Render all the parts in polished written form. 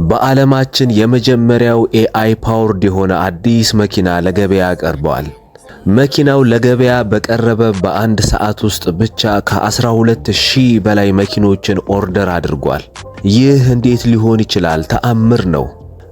በዓለማችን የመጀመሪያው ኤአይ ፓወርድ የሆነ አዲስ መኪና ለገበያ ቀርቧል። መኪናው ለገበያ በቀረበ በአንድ ሰዓት ውስጥ ብቻ ከ12000 በላይ መኪኖችን ኦርደር አድርጓል። ይህ እንዴት ሊሆን ይችላል? ተአምር ነው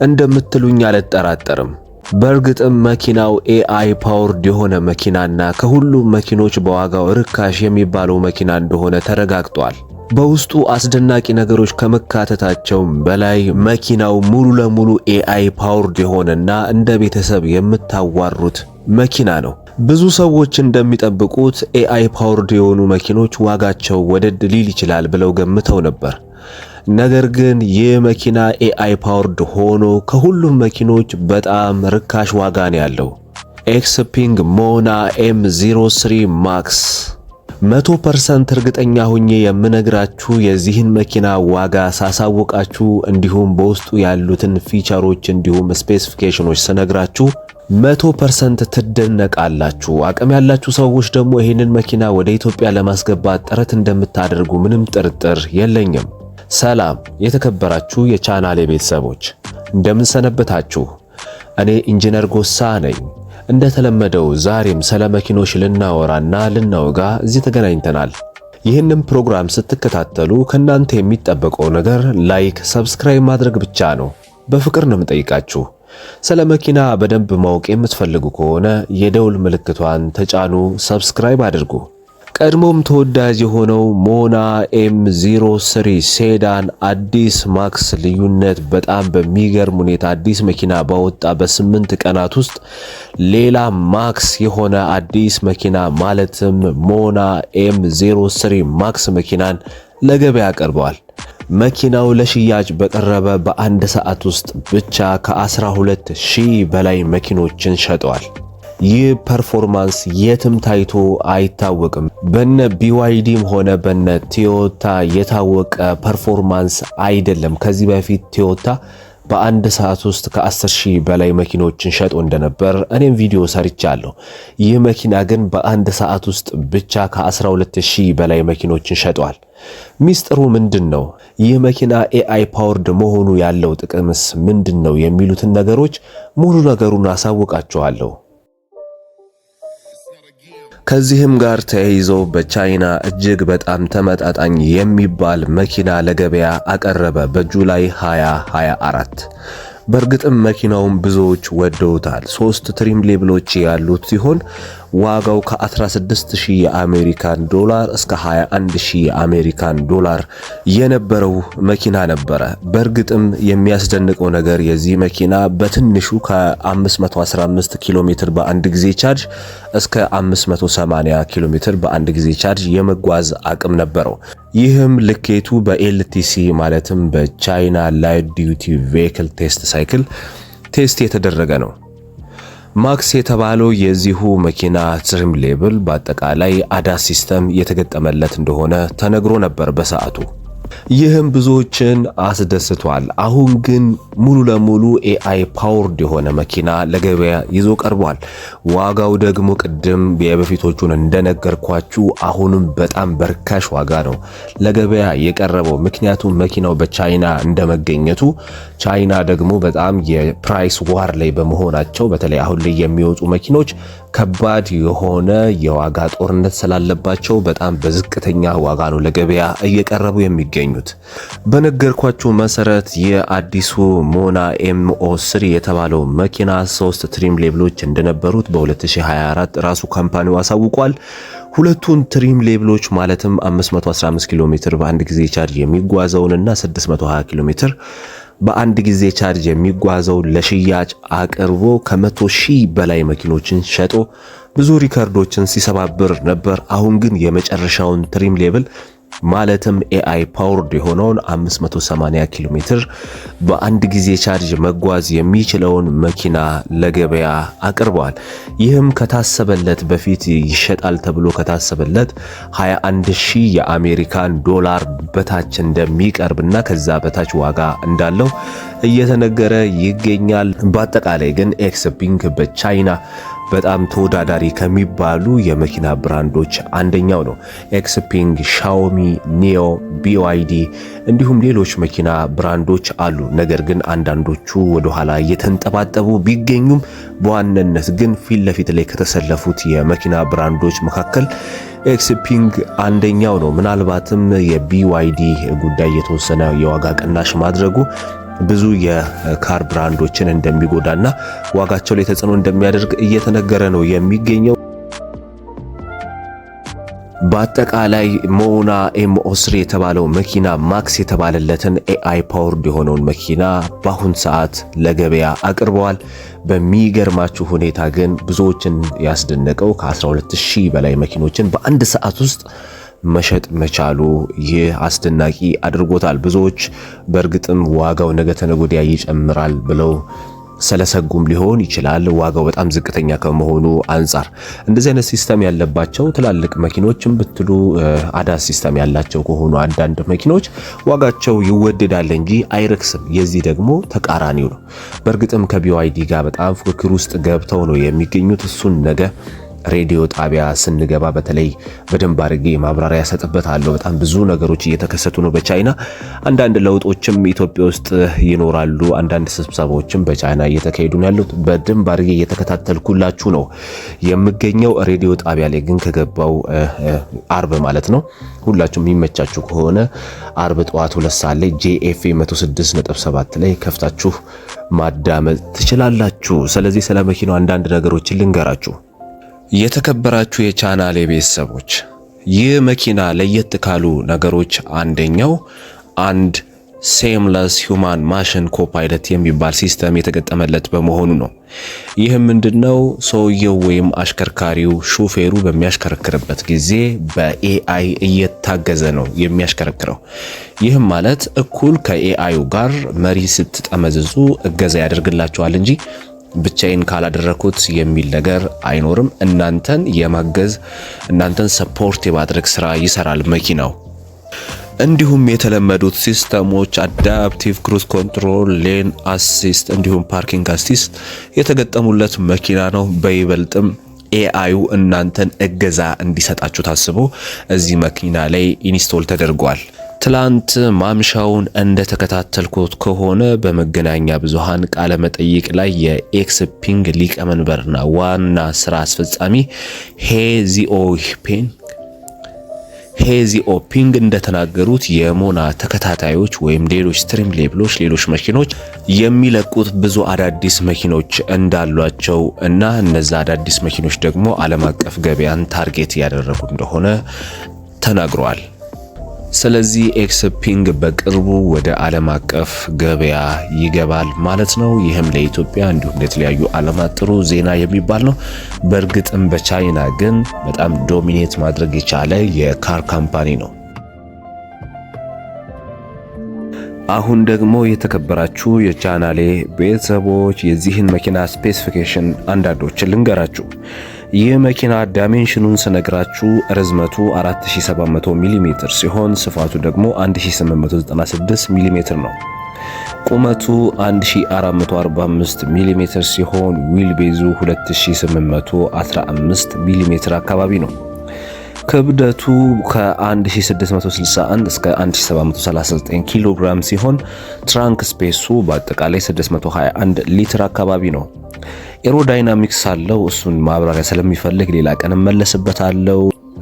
እንደምትሉኝ አልጠራጠርም። በእርግጥም መኪናው ኤአይ ፓወርድ የሆነ መኪናና ከሁሉም መኪኖች በዋጋው ርካሽ የሚባለው መኪና እንደሆነ ተረጋግጧል። በውስጡ አስደናቂ ነገሮች ከመካተታቸውም በላይ መኪናው ሙሉ ለሙሉ ኤአይ ፓወርድ የሆነና እንደ ቤተሰብ የምታዋሩት መኪና ነው። ብዙ ሰዎች እንደሚጠብቁት ኤአይ ፓወርድ የሆኑ መኪኖች ዋጋቸው ወደድ ሊል ይችላል ብለው ገምተው ነበር። ነገር ግን ይህ መኪና ኤአይ ፓወርድ ሆኖ ከሁሉም መኪኖች በጣም ርካሽ ዋጋ ነው ያለው። ኤክስፒንግ ሞና M03 ማክስ 100% እርግጠኛ ሆኜ የምነግራችሁ የዚህን መኪና ዋጋ ሳሳውቃችሁ እንዲሁም በውስጡ ያሉትን ፊቸሮች እንዲሁም ስፔሲፊኬሽኖች ስነግራችሁ 100% ትደነቃላችሁ። አቅም ያላችሁ ሰዎች ደግሞ ይህንን መኪና ወደ ኢትዮጵያ ለማስገባት ጥረት እንደምታደርጉ ምንም ጥርጥር የለኝም። ሰላም የተከበራችሁ የቻናሌ ቤተሰቦች እንደምን ሰነበታችሁ? እኔ ኢንጂነር ጎሳ ነኝ። እንደተለመደው ዛሬም ስለ መኪኖች ልናወራና ልናወጋ እዚህ ተገናኝተናል። ይህንን ፕሮግራም ስትከታተሉ ከናንተ የሚጠበቀው ነገር ላይክ፣ ሰብስክራይብ ማድረግ ብቻ ነው። በፍቅር ነው የምጠይቃችሁ። ስለ መኪና በደንብ ማወቅ የምትፈልጉ ከሆነ የደውል ምልክቷን ተጫኑ፣ ሰብስክራይብ አድርጉ። ቀድሞም ተወዳጅ የሆነው ሞና M03 ሴዳን አዲስ ማክስ ልዩነት በጣም በሚገርም ሁኔታ አዲስ መኪና ባወጣ በ8 ቀናት ውስጥ ሌላ ማክስ የሆነ አዲስ መኪና ማለትም ሞና M03 ማክስ መኪናን ለገበያ ቀርበዋል። መኪናው ለሽያጭ በቀረበ በአንድ ሰዓት ውስጥ ብቻ ከ12000 በላይ መኪኖችን ሸጠዋል። ይህ ፐርፎርማንስ የትም ታይቶ አይታወቅም። በነ BYDም ሆነ በነ ቶዮታ የታወቀ ፐርፎርማንስ አይደለም። ከዚህ በፊት ቶዮታ በአንድ ሰዓት ውስጥ ከ10000 በላይ መኪኖችን ሸጦ እንደነበር እኔም ቪዲዮ ሰርቻለሁ። ይህ መኪና ግን በአንድ ሰዓት ውስጥ ብቻ ከ12000 በላይ መኪኖችን ሸጧል። ሚስጥሩ ምንድነው? ይህ መኪና ኤአይ ፓወርድ መሆኑ ያለው ጥቅምስ ምንድነው? የሚሉትን ነገሮች ሙሉ ነገሩን አሳውቃችኋለሁ። ከዚህም ጋር ተያይዞ በቻይና እጅግ በጣም ተመጣጣኝ የሚባል መኪና ለገበያ አቀረበ በጁላይ 2024። በእርግጥም መኪናውን ብዙዎች ወደውታል። 3 ትሪም ሌብሎች ያሉት ሲሆን ዋጋው ከ16000 የአሜሪካን ዶላር እስከ 21000 የአሜሪካን ዶላር የነበረው መኪና ነበረ። በእርግጥም የሚያስደንቀው ነገር የዚህ መኪና በትንሹ ከ515 ኪሎ ሜትር በአንድ ጊዜ ቻርጅ እስከ 580 ኪሎ ሜትር በአንድ ጊዜ ቻርጅ የመጓዝ አቅም ነበረው። ይህም ልኬቱ በኤልቲሲ ማለትም በቻይና ላይት ዲዩቲ ቬሂክል ቴስት ሳይክል ቴስት የተደረገ ነው። ማክስ የተባለው የዚሁ መኪና ትሪም ሌብል በአጠቃላይ ADAS ሲስተም የተገጠመለት እንደሆነ ተነግሮ ነበር በሰዓቱ። ይህም ብዙዎችን አስደስቷል። አሁን ግን ሙሉ ለሙሉ ኤአይ ፓወርድ የሆነ መኪና ለገበያ ይዞ ቀርቧል። ዋጋው ደግሞ ቅድም የበፊቶቹን እንደነገርኳችሁ አሁንም በጣም በርካሽ ዋጋ ነው ለገበያ የቀረበው። ምክንያቱም መኪናው በቻይና እንደመገኘቱ ቻይና ደግሞ በጣም የፕራይስ ዋር ላይ በመሆናቸው በተለይ አሁን ላይ የሚወጡ መኪኖች ከባድ የሆነ የዋጋ ጦርነት ስላለባቸው በጣም በዝቅተኛ ዋጋ ነው ለገበያ እየቀረቡ የሚገኙት። በነገርኳችሁ መሰረት የአዲሱ ሞና M03 የተባለው መኪና 3 ትሪም ሌብሎች እንደነበሩት በ2024 ራሱ ካምፓኒው አሳውቋል። ሁለቱን ትሪም ሌብሎች ማለትም 515 ኪሎ ሜትር በአንድ ጊዜ ቻርጅ የሚጓዘውንና 620 ኪሎ ሜትር በአንድ ጊዜ ቻርጅ የሚጓዘው ለሽያጭ አቅርቦ ከ100,000 በላይ መኪኖችን ሸጦ ብዙ ሪከርዶችን ሲሰባብር ነበር። አሁን ግን የመጨረሻውን ትሪም ሌብል ማለትም ኤአይ ፓወርድ የሆነውን 580 ኪሎ ሜትር በአንድ ጊዜ ቻርጅ መጓዝ የሚችለውን መኪና ለገበያ አቅርበዋል። ይህም ከታሰበለት በፊት ይሸጣል ተብሎ ከታሰበለት 21000 የአሜሪካን ዶላር በታች እንደሚቀርብና ከዛ በታች ዋጋ እንዳለው እየተነገረ ይገኛል። በአጠቃላይ ግን ኤክስፒንግ በቻይና በጣም ተወዳዳሪ ከሚባሉ የመኪና ብራንዶች አንደኛው ነው። ኤክስፒንግ፣ ሻኦሚ፣ ኒዮ፣ BYD እንዲሁም ሌሎች መኪና ብራንዶች አሉ። ነገር ግን አንዳንዶቹ ወደ ኋላ እየተንጠባጠቡ ቢገኙም በዋናነት ግን ፊት ለፊት ላይ ከተሰለፉት የመኪና ብራንዶች መካከል ኤክስፒንግ አንደኛው ነው። ምናልባትም የBYD ጉዳይ የተወሰነ የዋጋ ቅናሽ ማድረጉ ብዙ የካር ብራንዶችን እንደሚጎዳና ዋጋቸው ላይ ተጽዕኖ እንደሚያደርግ እየተነገረ ነው የሚገኘው። በአጠቃላይ ሞና MO3 የተባለው መኪና ማክስ የተባለለትን AI ፓወርድ የሆነውን መኪና በአሁን ሰዓት ለገበያ አቅርበዋል። በሚገርማችሁ ሁኔታ ግን ብዙዎችን ያስደነቀው ከ12000 በላይ መኪኖችን በአንድ ሰዓት ውስጥ መሸጥ መቻሉ ይህ አስደናቂ አድርጎታል። ብዙዎች በእርግጥም ዋጋው ነገ ተነገ ወዲያ ይጨምራል ብለው ስለሰጉም ሊሆን ይችላል። ዋጋው በጣም ዝቅተኛ ከመሆኑ አንጻር እንደዚህ አይነት ሲስተም ያለባቸው ትላልቅ መኪኖችም ብትሉ አዳስ ሲስተም ያላቸው ከሆኑ አንዳንድ መኪኖች ዋጋቸው ይወደዳል እንጂ አይረክስም። የዚህ ደግሞ ተቃራኒው ነው። በእርግጥም ከBYD ጋር በጣም ፉክክር ውስጥ ገብተው ነው የሚገኙት። እሱን ነገ ሬዲዮ ጣቢያ ስንገባ በተለይ በደንብ አድርጌ ማብራሪያ ሰጥበታለሁ። በጣም ብዙ ነገሮች እየተከሰቱ ነው በቻይና። አንዳንድ ለውጦችም ኢትዮጵያ ውስጥ ይኖራሉ። አንዳንድ ስብሰባዎችም በቻይና እየተካሄዱ ነው ያሉት። በደንብ አድርጌ እየተከታተልኩላችሁ ነው የምገኘው። ሬዲዮ ጣቢያ ላይ ግን ከገባው አርብ ማለት ነው ሁላችሁም የሚመቻችሁ ከሆነ አርብ ጠዋት 2 ሰዓት ላይ JFA 106.7 ላይ ከፍታችሁ ማዳመጥ ትችላላችሁ። ስለዚህ ስለ መኪናው አንዳንድ ነገሮችን ልንገራችሁ። የተከበራችሁ የቻናሌ ቤተሰቦች ይህ መኪና ለየት ካሉ ነገሮች አንደኛው አንድ ሴምለስ ሂውማን ማሽን ኮፓይለት የሚባል ሲስተም የተገጠመለት በመሆኑ ነው። ይህም ምንድነው? ሰውየው ወይም አሽከርካሪው ሹፌሩ በሚያሽከረክርበት ጊዜ በኤአይ እየታገዘ ነው የሚያሽከረክረው። ይህም ማለት እኩል ከኤአዩ ጋር መሪ ስትጠመዝዙ እገዛ ያደርግላችኋል እንጂ ብቻዬን ካላደረኩት የሚል ነገር አይኖርም። እናንተን የማገዝ እናንተን ሰፖርት የማድረግ ስራ ይሰራል መኪናው። እንዲሁም የተለመዱት ሲስተሞች አዳፕቲቭ ክሩዝ ኮንትሮል፣ ሌን አሲስት እንዲሁም ፓርኪንግ አሲስት የተገጠሙለት መኪና ነው። በይበልጥም ኤአዩ እናንተን እገዛ እንዲሰጣችሁ ታስቦ እዚህ መኪና ላይ ኢንስቶል ተደርጓል። ትላንት ማምሻውን እንደተከታተልኩት ከሆነ በመገናኛ ብዙሃን ቃለ መጠይቅ ላይ የኤክስፒንግ ሊቀመንበርና ዋና ስራ አስፈጻሚ ሄዚኦፒንግ እንደተናገሩት የሞና ተከታታዮች ወይም ሌሎች ስትሪም ሌብሎች ሌሎች መኪኖች የሚለቁት ብዙ አዳዲስ መኪኖች እንዳሏቸው እና እነዛ አዳዲስ መኪኖች ደግሞ ዓለም አቀፍ ገበያን ታርጌት ያደረጉ እንደሆነ ተናግረዋል። ስለዚህ ኤክስፒንግ በቅርቡ ወደ ዓለም አቀፍ ገበያ ይገባል ማለት ነው። ይህም ለኢትዮጵያ እንዲሁም ለተለያዩ ዓለማት ጥሩ ዜና የሚባል ነው። በእርግጥም በቻይና ግን በጣም ዶሚኔት ማድረግ የቻለ የካር ካምፓኒ ነው። አሁን ደግሞ የተከበራችሁ የቻናሌ ቤተሰቦች የዚህን መኪና ስፔሲፊኬሽን አንዳንዶችን ልንገራችሁ። ይህ መኪና ዳይሜንሽኑን ስነግራችሁ ርዝመቱ 4700 ሚሜ ሲሆን ስፋቱ ደግሞ 1896 ሚሜ ነው። ቁመቱ 1445 ሚሜ ሲሆን ዊል ቤዙ 2815 ሚሜ አካባቢ ነው። ክብደቱ ከ1661 እስከ 1739 ኪሎ ግራም ሲሆን ትራንክ ስፔሱ በአጠቃላይ 621 ሊትር አካባቢ ነው። ኤሮዳይናሚክስ አለው። እሱን ማብራሪያ ስለሚፈልግ ሌላ ቀን መለስበታለሁ።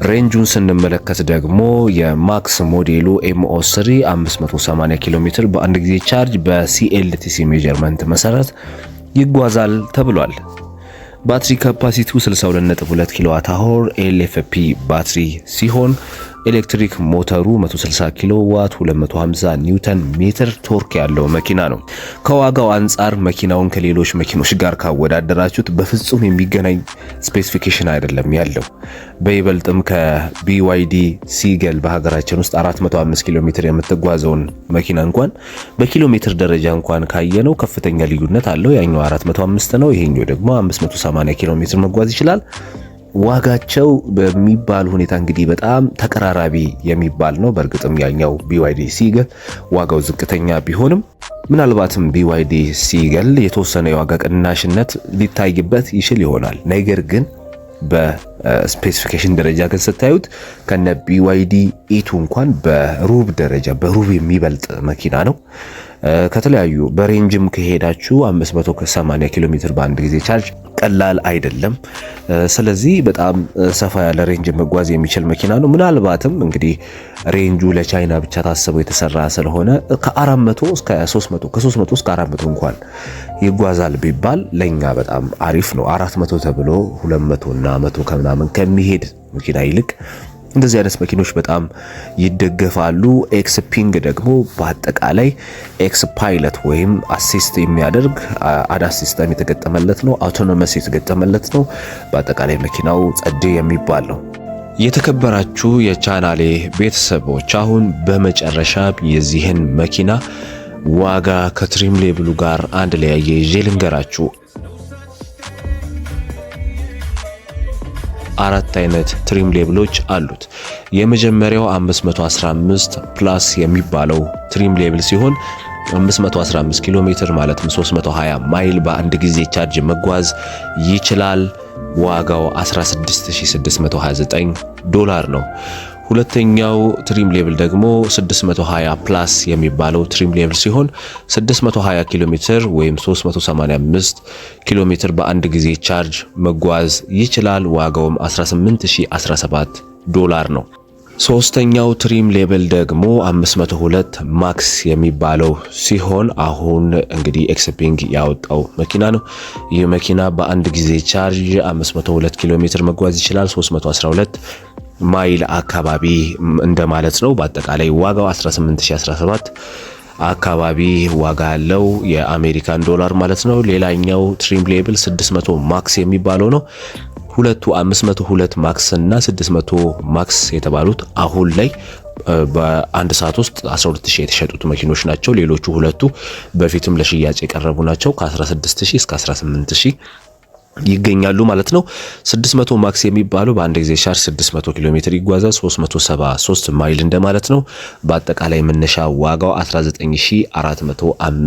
ሬንጁን ስንመለከት ደግሞ የማክስ ሞዴሉ MO3 580 ኪሎ ሜትር በአንድ ጊዜ ቻርጅ በCLTC ሜጀርመንት መሰረት ይጓዛል ተብሏል። ባትሪ ካፓሲቲው 62.2 ኪሎዋት አወር LFP ባትሪ ሲሆን ኤሌክትሪክ ሞተሩ 160 ኪሎዋት 250 ኒውተን ሜትር ቶርክ ያለው መኪና ነው። ከዋጋው አንጻር መኪናውን ከሌሎች መኪኖች ጋር ካወዳደራችሁት በፍጹም የሚገናኝ ስፔሲፊኬሽን አይደለም ያለው። በይበልጥም ከBYD ሲገል በሀገራችን ውስጥ 405 ኪሎ ሜትር የምትጓዘውን መኪና እንኳን በኪሎ ሜትር ደረጃ እንኳን ካየነው ከፍተኛ ልዩነት አለው። ያኛው 405 ነው፣ ይሄኛው ደግሞ 580 ኪሎ ሜትር መጓዝ ይችላል። ዋጋቸው በሚባል ሁኔታ እንግዲህ በጣም ተቀራራቢ የሚባል ነው። በእርግጥም ያኛው BYD ሲገል ዋጋው ዝቅተኛ ቢሆንም ምናልባትም BYD ሲገል የተወሰነ የዋጋ ቅናሽነት ሊታይበት ይችል ይሆናል። ነገር ግን በስፔሲፊኬሽን ደረጃ ግን ስታዩት ከነ BYD ኢቱ እንኳን በሩብ የሚበልጥ መኪና ነው። ከተለያዩ በሬንጅም ከሄዳችሁ 580 ኪሎ ሜትር በአንድ ጊዜ ቻርጅ ቀላል አይደለም። ስለዚህ በጣም ሰፋ ያለ ሬንጅ መጓዝ የሚችል መኪና ነው። ምናልባትም እንግዲህ ሬንጁ ለቻይና ብቻ ታስቦ የተሰራ ስለሆነ ከ400 እስከ 300 ከ300 እስከ 400 እንኳን ይጓዛል ቢባል ለኛ በጣም አሪፍ ነው። 400 ተብሎ 200 እና 100 ከምናምን ከሚሄድ መኪና ይልቅ እንደዚህ አይነት መኪኖች በጣም ይደገፋሉ። ኤክስ ፒንግ ደግሞ በአጠቃላይ ኤክስ ፓይለት ወይም አሲስት የሚያደርግ አዳስ ሲስተም የተገጠመለት ነው። አውቶኖመስ የተገጠመለት ነው። በአጠቃላይ መኪናው ጸዴ የሚባል ነው። የተከበራችሁ የቻናሌ ቤተሰቦች አሁን በመጨረሻ የዚህን መኪና ዋጋ ከትሪም ሌብሉ ጋር አንድ ላይ አያይዤ ልንገራችሁ። አራት አይነት ትሪም ሌብሎች አሉት። የመጀመሪያው 515 ፕላስ የሚባለው ትሪም ሌብል ሲሆን 515 ኪሎ ሜትር ማለትም 320 ማይል በአንድ ጊዜ ቻርጅ መጓዝ ይችላል። ዋጋው $16629 ነው። ሁለተኛው ትሪም ሌብል ደግሞ 620 ፕላስ የሚባለው ትሪም ሌብል ሲሆን 620 ኪሎ ሜትር ወይም 385 ኪሎ ሜትር በአንድ ጊዜ ቻርጅ መጓዝ ይችላል። ዋጋውም $18017 ነው። ሶስተኛው ትሪም ሌብል ደግሞ 502 ማክስ የሚባለው ሲሆን አሁን እንግዲህ ኤክስፒንግ ያወጣው መኪና ነው። ይህ መኪና በአንድ ጊዜ ቻርጅ 502 ኪሎ ሜትር መጓዝ ይችላል። 312 ማይል አካባቢ እንደማለት ነው። በአጠቃላይ ዋጋው 18017 አካባቢ ዋጋ ያለው የአሜሪካን ዶላር ማለት ነው። ሌላኛው ትሪም ሌብል 600 ማክስ የሚባለው ነው። ሁለቱ 502 ማክስ እና 600 ማክስ የተባሉት አሁን ላይ በአንድ ሰዓት ውስጥ 12000 የተሸጡት መኪኖች ናቸው። ሌሎቹ ሁለቱ በፊትም ለሽያጭ የቀረቡ ናቸው። ከ16000 እስከ 18000 ይገኛሉ ማለት ነው። 600 ማክስ የሚባለው በአንድ ጊዜ ቻርጅ 600 ኪሎ ሜትር ይጓዛል። 373 ማይል እንደማለት ነው። በአጠቃላይ መነሻ ዋጋው 19405